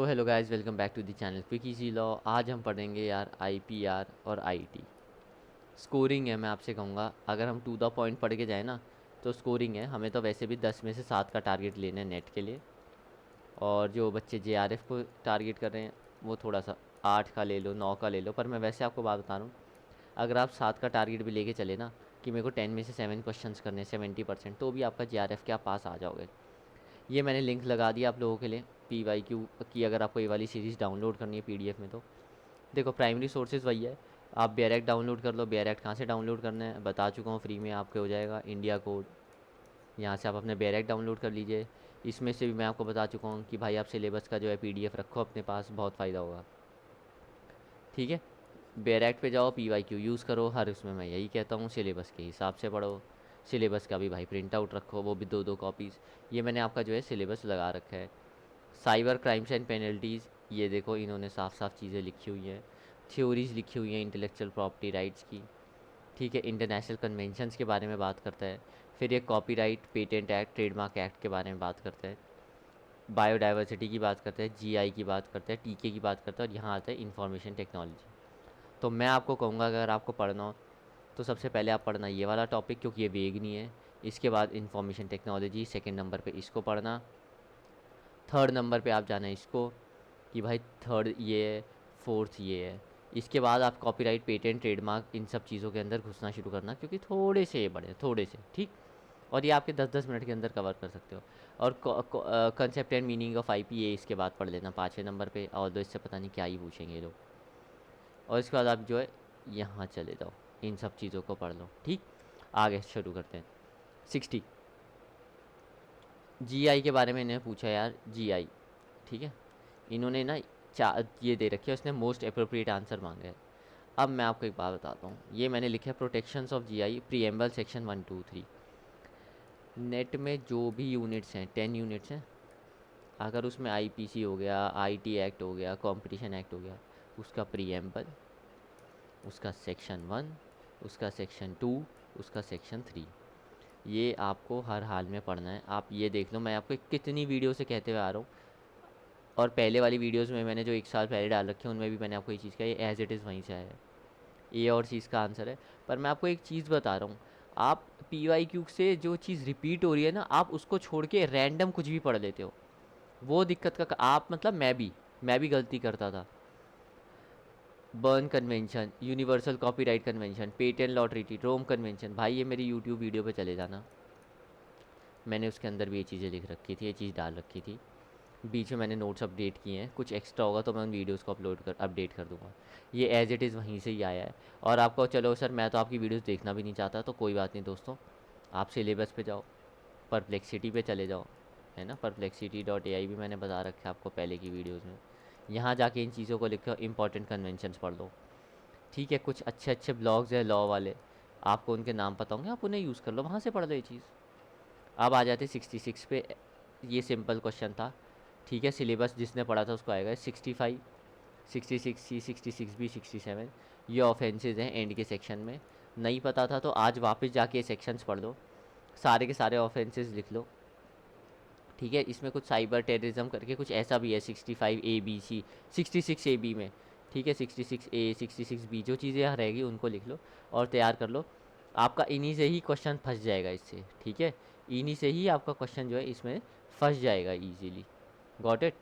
तो hello guys, welcome back to the channel quick easy law. आज हम पढ़ेंगे यार आईपीआर और आईटी। स्कोरिंग है, मैं आपसे कहूँगा अगर हम टू द पॉइंट पढ़ के जाए ना तो स्कोरिंग है। हमें तो वैसे भी 10 में से 7 का टारगेट लेना है नेट के लिए, और जो बच्चे जेआरएफ को टारगेट कर रहे हैं वो थोड़ा सा 8 का ले लो, 9 का ले लो। पर मैं वैसे आपको बात बता रहा हूँ, अगर आप 7 का टारगेट भी लेके चले ना कि मेरे को 10 में से 7 क्वेश्चन करने 70%, तो भी आपका जेआरएफ के आप पास आ जाओगे। ये मैंने लिंक लगा दिया आप लोगों के लिए PYQ की। अगर आपको ये वाली सीरीज़ डाउनलोड करनी है PDF में तो देखो, प्राइमरी सोर्सेज वही है। आप बेरेक्ट डाउनलोड कर लो। बेरेक्ट कहाँ से डाउनलोड करना है बता चुका हूँ, फ्री में आपके हो जाएगा। इंडिया कोड, यहाँ से आप अपने बेरेक्ट डाउनलोड कर लीजिए। इसमें से भी मैं आपको बता चुका हूँ कि भाई आप सिलेबस का जो है PDF रखो अपने पास, बहुत फ़ायदा होगा। ठीक है, बेरेक्ट पे जाओ, PYQ यूज़ करो। हर उसमें मैं यही कहता हूँ, सिलेबस के हिसाब से पढ़ो। सिलेबस का भी भाई प्रिंट आउट रखो, वो भी 2-2 कॉपीज़। ये मैंने आपका जो है सिलेबस लगा रखा है। साइबर क्राइम्स एंड पेनल्टीज़, ये देखो इन्होंने साफ साफ चीज़ें लिखी हुई हैं। थ्योरीज लिखी हुई हैं इंटेलेक्चुअल प्रॉपर्टी राइट्स की। ठीक है, इंटरनेशनल कन्वेंशंस के बारे में बात करता है। फिर ये copyright, patent act, trademark act के बारे में बात करता है। बायोडाइवर्सिटी की बात करते हैं, GI की बात करते हैं, टीके की बात करते हैं, और यहाँ आता है इंफॉर्मेशन टेक्नोलॉजी। तो मैं आपको कहूँगा अगर आपको पढ़ना हो तो सबसे पहले आप पढ़ना ये वाला टॉपिक, क्योंकि ये वेग नहीं है। इसके बाद इंफॉर्मेशन टेक्नोलॉजी, सेकेंड नंबर पे इसको पढ़ना। थर्ड नंबर पे आप जाना इसको कि भाई थर्ड ये है, फोर्थ ये है। इसके बाद आप कॉपीराइट, पेटेंट, ट्रेडमार्क, इन सब चीज़ों के अंदर घुसना शुरू करना, क्योंकि थोड़े से ये बड़े, थोड़े से ठीक। और ये आपके 10-10 मिनट के अंदर कवर कर सकते हो। और concept and meaning of IP, ये इसके बाद पढ़ लेना 5वें नंबर पे। और दो इससे पता नहीं क्या ही पूछेंगे ये लोग। और इसके बाद आप जो है यहाँ चले जाओ, इन सब चीज़ों को पढ़ लो। ठीक, आगे शुरू करते हैं। 60 GI के बारे में इन्हें पूछा यार, GI। ठीक है, इन्होंने ना ये दे रखी है, उसने मोस्ट अप्रोप्रिएट आंसर मांगा है। अब मैं आपको एक बात बताता हूँ, ये मैंने लिखा है protections of GI preamble section 1, 2, 3। Net में जो भी यूनिट्स हैं, 10 यूनिट्स हैं, अगर उसमें IPC हो गया, IT एक्ट हो गया, कंपटीशन एक्ट हो गया, उसका प्रीएम्बल, उसका सेक्शन 1, उसका सेक्शन 2, उसका सेक्शन 3, ये आपको हर हाल में पढ़ना है। आप ये देख लो, मैं आपको कितनी वीडियो से कहते हुए आ रहा हूँ। और पहले वाली वीडियोस में मैंने जो 1 साल पहले डाल रखे हैं उनमें भी मैंने आपको ये चीज़ कहा, ये एज इट इज़ वहीं से आया है। ए और सी इसका आंसर है। पर मैं आपको एक चीज़ बता रहा हूँ, आप PYQ से जो चीज़ रिपीट हो रही है ना, आप उसको छोड़ के रैंडम कुछ भी पढ़ लेते हो। वो दिक्कत का आप मतलब मैं भी गलती करता था। Berne convention, universal copyright convention, patent law treaty, Rome convention, भाई ये मेरी यूट्यूब वीडियो पे चले जाना, मैंने उसके अंदर भी ये चीज़ें लिख रखी थी, ये चीज़ डाल रखी थी। बीच में मैंने नोट्स अपडेट किए हैं, कुछ एक्स्ट्रा होगा तो मैं उन वीडियोस को अपडेट कर दूंगा। ये एज इट इज़ वहीं से ही आया है। और आपको, चलो सर मैं तो आपकी वीडियोस देखना भी नहीं चाहता, तो कोई बात नहीं दोस्तों, आप सिलेबस पे जाओ, परप्लेक्सिटी पे चले जाओ, है ना। perplexity.ai भी मैंने बता रखा है आपको पहले की वीडियोज़ में। यहाँ जाके इन चीज़ों को लिखो, इंपॉर्टेंट कन्वेंशंस पढ़ लो। ठीक है, कुछ अच्छे अच्छे ब्लॉग्स हैं लॉ वाले, आपको उनके नाम पता होंगे, आप उन्हें यूज़ कर लो, वहाँ से पढ़ लो ये चीज़। अब आ जाते 66 पे। ये सिंपल क्वेश्चन था। ठीक है, सिलेबस जिसने पढ़ा था उसको आएगा। 65, 66C, 66B, 67, ये ऑफेंसेस हैं एंड के सेक्शन में। नहीं पता था तो आज वापस जाके ये सेक्शंस पढ़ लो, सारे के सारे ऑफेंसेस लिख लो। ठीक है, इसमें कुछ साइबर टेररिज्म करके कुछ ऐसा भी है 65A, B, C, 66AB में। ठीक है, 66A, 66B, जो चीज़ें यहाँ रहेगी उनको लिख लो और तैयार कर लो। आपका इन्हीं से ही क्वेश्चन फंस जाएगा इससे। ठीक है, इन्हीं से ही आपका क्वेश्चन जो है इसमें फंस जाएगा इजीली। Got it.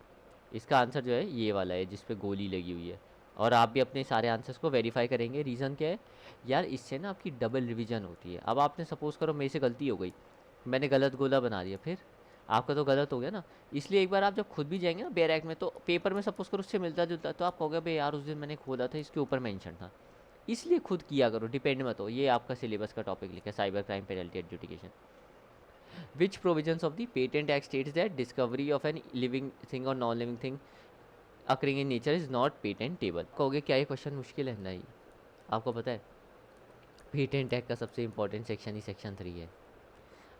इसका आंसर जो है ये वाला है जिस पे गोली लगी हुई है। और आप भी अपने सारे आंसर्स को वेरीफाई करेंगे। रीज़न क्या है यार, इससे ना आपकी डबल रिवीजन होती है। अब आपने सपोज़ करो मेरे से गलती हो गई, मैंने गलत गोला बना दिया, फिर आपका तो गलत हो गया ना। इसलिए एक बार आप जब खुद भी जाएंगे ना बेर एक्ट में, तो पेपर में सपोज करो उससे मिलता जुलता, तो आप कहोगे भाई यार उस दिन मैंने खोला था इसके ऊपर मेंशन था। इसलिए खुद किया करो, डिपेंड मत हो। ये आपका सिलेबस का टॉपिक लिखा है, cyber crime penalty adjudication. Which provisions of the patent act states that discovery of an living thing और non living thing occurring in nature is not patentable. कहोगे क्या ये क्वेश्चन मुश्किल है? नहीं, आपको पता है पेटेंट एक्ट का सबसे इंपॉर्टेंट सेक्शन ही सेक्शन 3 है।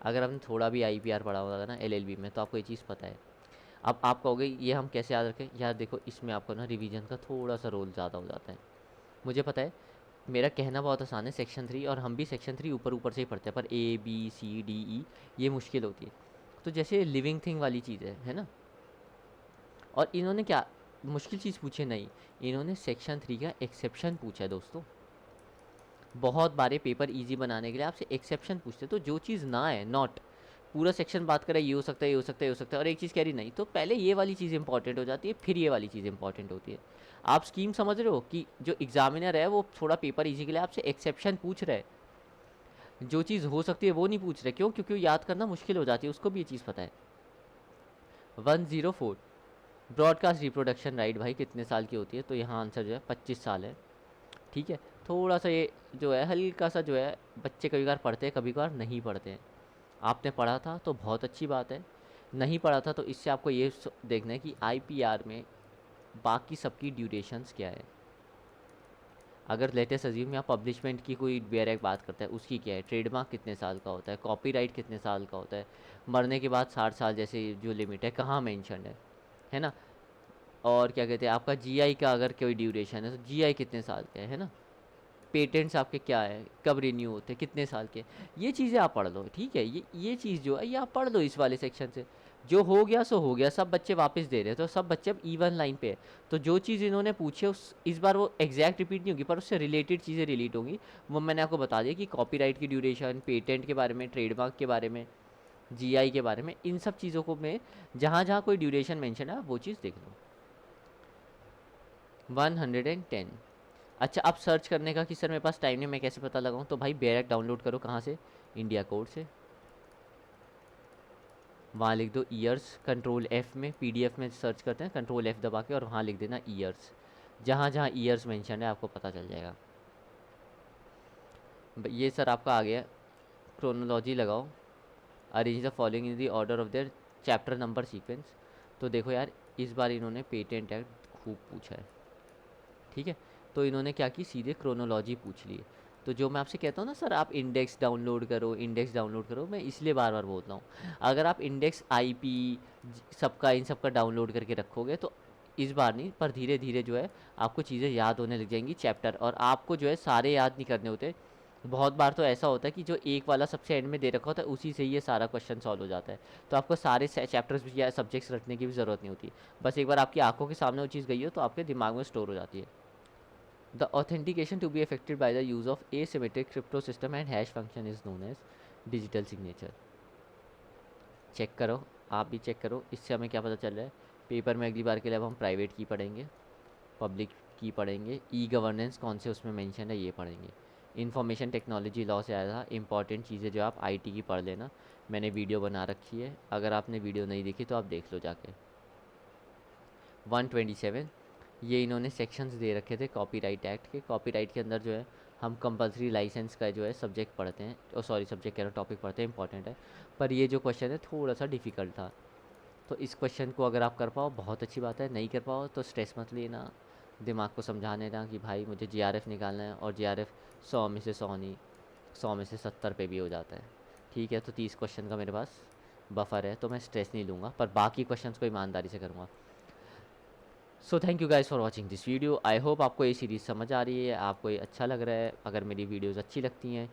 अगर आपने थोड़ा भी IPR पढ़ा होगा ना LLB में, तो आपको ये चीज़ पता है। अब आप कहोगे ये हम कैसे याद रखें? यार देखो, इसमें आपको ना रिवीजन का थोड़ा सा रोल ज़्यादा हो जाता है। मुझे पता है, मेरा कहना बहुत आसान है सेक्शन 3, और हम भी सेक्शन 3 ऊपर ऊपर से ही पढ़ते हैं, पर A, B, C, D, E ये मुश्किल होती है। तो जैसे लिविंग थिंग वाली चीज़ है ना, और इन्होंने क्या मुश्किल चीज़ पूछी नहीं, इन्होंने सेक्शन 3 का एक्सेप्शन पूछा है दोस्तों। बहुत बारे पेपर इजी बनाने के लिए आपसे एक्सेप्शन पूछते हैं, तो जो चीज़ ना है नॉट, पूरा सेक्शन बात करें ये हो सकता है, ये हो सकता है, ये हो सकता है, और एक चीज़ कह रही नहीं, तो पहले ये वाली चीज़ इंपॉर्टेंट हो जाती है, फिर ये वाली चीज़ इंपॉर्टेंट होती है। आप स्कीम समझ रहे हो कि जो एग्जामिनर है वो थोड़ा पेपर इजी के लिए आपसे एक्सेप्शन पूछ रहा है, जो चीज़ हो सकती है वो नहीं पूछ रहे। क्यों? क्योंकि याद करना मुश्किल हो जाती है, उसको भी ये चीज़ पता है। 104 ब्रॉडकास्ट रिप्रोडक्शन राइट भाई कितने साल की होती है? तो यहाँ आंसर जो है 25 साल है। ठीक है, थोड़ा सा ये जो है हल्का सा जो है बच्चे कभी बार पढ़ते हैं, कभी बार नहीं पढ़ते हैं। आपने पढ़ा था तो बहुत अच्छी बात है, नहीं पढ़ा था तो इससे आपको ये देखना है कि आईपीआर में बाकी सबकी ड्यूरेशंस क्या है। अगर लेटेस्ट अज्यूम या पब्लिशमेंट की कोई डायरेक्ट बात करता है, उसकी क्या है, ट्रेडमार्क कितने साल का होता है, कॉपीराइट कितने साल का होता है, मरने के बाद 60 साल जैसे जो लिमिट है कहाँ मेंशन है ना। और क्या कहते हैं, आपका जीआई का अगर कोई ड्यूरेशन है तो जीआई कितने साल का है ना। पेटेंट्स आपके क्या है, कब रिन्यू होते हैं, कितने साल के, ये चीज़ें आप पढ़ लो। ठीक है, ये चीज़ जो है ये आप पढ़ लो इस वाले सेक्शन से। जो हो गया सो हो गया, सब बच्चे वापस दे रहे हैं, तो सब बच्चे अब ईवन लाइन पे है। तो जो चीज़ इन्होंने पूछी है उस इस बार वो एग्जैक्ट रिपीट नहीं होगी, पर उससे रिलेटेड चीज़ें रिलेट होंगी। वो मैंने आपको बता दिया कि कॉपीराइट की ड्यूरेशन, पेटेंट के बारे में, ट्रेडमार्क के बारे में, जीआई के बारे में, इन सब चीज़ों को में जहाँ जहाँ कोई ड्यूरेशन मेंशन है आप वो चीज़ देख लो। 110। अच्छा, अब सर्च करने का कि सर मेरे पास टाइम नहीं, मैं कैसे पता लगाऊं? तो भाई डायरेक्ट डाउनलोड करो, कहाँ से? इंडिया कोड से। वहाँ लिख दो ईयर्स, कंट्रोल एफ में, पीडीएफ में सर्च करते हैं, कंट्रोल एफ दबा के, और वहाँ लिख देना ईयर्स। जहाँ जहाँ ईयर्स मेंशन है आपको पता चल जाएगा। ये सर आपका आ गया। क्रोनोलॉजी लगाओ, arrange the following in the order of their chapter number sequence. तो देखो यार, इस बार इन्होंने पेटेंट एक्ट खूब पूछा है। ठीक है, तो इन्होंने क्या की, सीधे क्रोनोलॉजी पूछ ली। तो जो मैं आपसे कहता हूँ ना सर आप इंडेक्स डाउनलोड करो, इंडेक्स डाउनलोड करो, मैं इसलिए बार बार बोलता हूँ। अगर आप इंडेक्स आईपी सबका इन सबका डाउनलोड करके रखोगे तो इस बार नहीं, पर धीरे धीरे जो है आपको चीज़ें याद होने लग जाएंगी चैप्टर, और आपको जो है सारे याद नहीं करने होते। बहुत बार तो ऐसा होता है कि जो एक वाला सबसे एंड में दे रखा होता है उसी से ही ये सारा क्वेश्चन सॉल्व हो जाता है। तो आपको सारे चैप्टर्स या सब्जेक्ट्स रखने की भी ज़रूरत नहीं होती। बस एक बार आपकी आंखों के सामने वो चीज़ गई हो तो आपके दिमाग में स्टोर हो जाती है। The authentication to be effected by the use of asymmetric crypto system and hash function is known as digital signature. Check करो, आप भी चेक करो, इससे हमें क्या पता चल रहा है। पेपर में अगली बार के लिए अब हम प्राइवेट की पढ़ेंगे, पब्लिक की पढ़ेंगे, ई गवर्नेंस कौन से उसमें मेंशन है ये पढ़ेंगे। इन्फॉर्मेशन टेक्नोलॉजी लॉ से आया था, इंपॉर्टेंट चीज़ें जो आप आईटी की पढ़ लेना। मैंने वीडियो बना रखी है, अगर आपने वीडियो नहीं देखी तो आप देख लो जाके। 127, ये इन्होंने सेक्शंस दे रखे थे कॉपीराइट एक्ट के। कॉपीराइट के अंदर जो है हम कंपलसरी लाइसेंस का जो है सब्जेक्ट पढ़ते हैं, ओ सॉरी सब्जेक्ट कह रहा हूँ, टॉपिक पढ़ते हैं, इंपॉर्टेंट है। पर ये जो क्वेश्चन है थोड़ा सा डिफ़िकल्ट था, तो इस क्वेश्चन को अगर आप कर पाओ बहुत अच्छी बात है, नहीं कर पाओ तो स्ट्रेस मत लेना, दिमाग को समझाने ना कि भाई मुझे जीआरएफ निकालना है, और जीआरएफ 100 में से 100 नहीं, 100 में से 70 पे भी हो जाता है। ठीक है, तो 30 क्वेश्चन का मेरे पास बफर है, तो मैं स्ट्रेस नहीं लूँगा, पर बाकी क्वेश्चन को ईमानदारी से करूँगा। So thank you guys for watching this video. I hope आपको ये सीरीज़ समझ आ रही है, आपको ये अच्छा लग रहा है। अगर मेरी वीडियोज़ अच्छी लगती हैं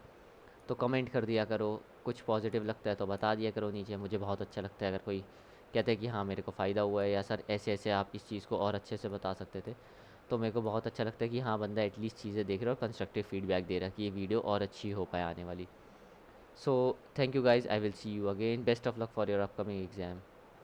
तो कमेंट कर दिया करो, कुछ पॉजिटिव लगता है तो बता दिया करो नीचे, मुझे बहुत अच्छा लगता है अगर कोई कहते हैं कि हाँ मेरे को फ़ायदा हुआ है, या सर ऐसे ऐसे आप इस चीज़ को और अच्छे से बता सकते थे, तो मेरे को बहुत अच्छा लगता है कि हाँ बंदा एटलीस्ट चीज़ें देख रहा है और कंस्ट्रक्टिव फीडबैक दे रहा है कि ये वीडियो और अच्छी हो पाए आने वाली। So thank you guys, I will see you again, best of luck for your upcoming exam.